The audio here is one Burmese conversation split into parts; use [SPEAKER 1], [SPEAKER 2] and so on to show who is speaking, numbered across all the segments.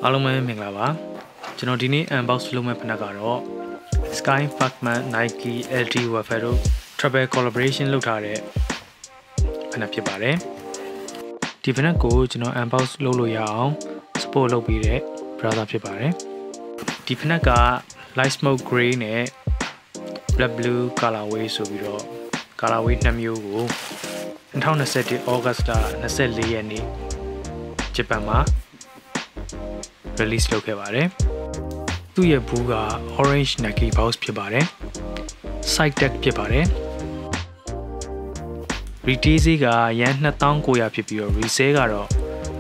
[SPEAKER 1] အားလုံးပဲမင်္ဂလာပါကျွန်တော်ဒီနေ့ unbox လုပ်မဲ့ဖနက်ကတော့ Sacai Fragment Nike LT Waffle တို့ Travel Collaboration လုပ်ထားတဲ့ဖနက်ဖြစ်ပါတယ်ဒီဖနက်ကိုကျွန်တော် unbox လုပ်လို့ရအောင် support လုပ်ပေးတဲ့ brother ဖြစ်ပါတယ်ဒီဖနက်က light smoke gray နဲ့ black blue colorway ဆိုပြီးတော့ colorway နှစ်မျိုးကို2021 August 24 ရက်နေ့ဂျပန်မှာ release လုပ်ခဲ့ပါတယ်သူ့ရဲ့ဘူးက orange Nike box ဖြစ်ပါတယ် side tag ဖြစ်ပါတယ် retail ဈေးကရန်2900ဖြစ်ပြီးတော့ resale ကတော့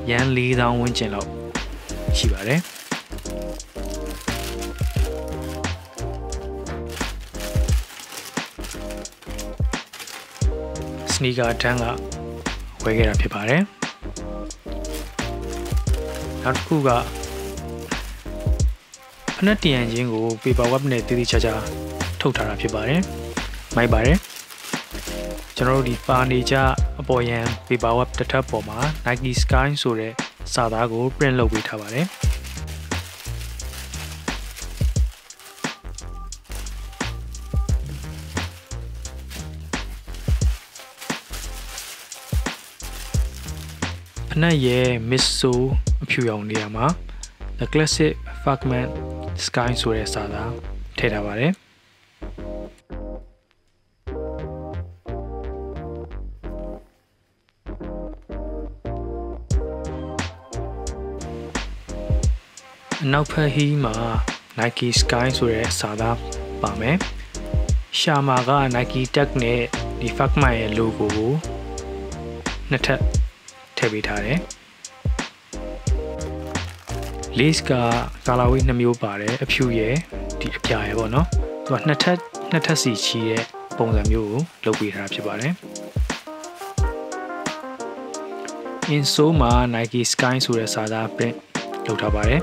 [SPEAKER 1] ရန်4000ဝန်းကျင်လောက်ရှိပါတယ်စနီကာတန်းကဝယ်ခဲ့တာဖြစ်ပါတယ်နောက်တစ်ခုကဖနက်တရံချင်းကို paper wrap နဲ့တည်တည်ချာချာထုတ်ထားတာဖြစ်ပါတယ်မိုက်ပါတယ်ကျွန်တော်တို့ဒီပါနေကြအပေါ်ရန် paper wrap တစ်ထပ်ပေါ်မှာ Nike Sky ဆိုတဲ့စာသားကို print လုပ်ပေးထားပါတယ်ဖနက်ရဲ့ miso အဖြူရောင်နေရာမှာ the classic fragment sky ဆိုတဲ့စာသားထည့်ထားပါတယ်အနောက်ဖက်ဟီးမှာ Nike Sky ဆိုတဲ့စာသားပါမယ်ရှာမာက Nike tag နဲ့ဒီ fragment ရဲ့ logo ကိုနှစ်ထပ်ထည့်ပေးထားတယ်lace က colorway 2မျိုးပါတယ်အဖြူရယ်ဒီအပြာရယ်ပေါ့နော်သူကနှစ်ထပ်စီချီတဲ့ပုံစံမျိုးကိုလုပ်ပေးထားတာဖြစ်ပါတယ် insole မှာ Nike Sky ဆိုတဲ့စာသား print လုပ်ထားပါတယ်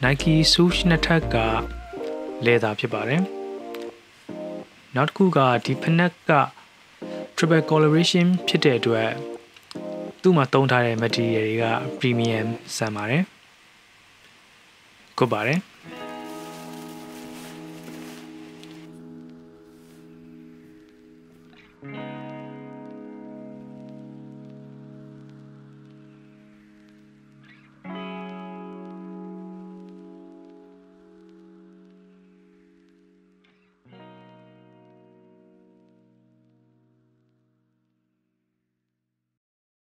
[SPEAKER 1] Nike swoosh နှစ်ထပ်က leather ဖြစ်ပါတယ်နောက်တစ်ခုကဒီဖနက်က triple collaboration ဖြစ်တဲ့အတွက်သူ့မှာသုံးထားတဲ့ material တွေက premium ဆန်ပါတယ်goodပါတယ်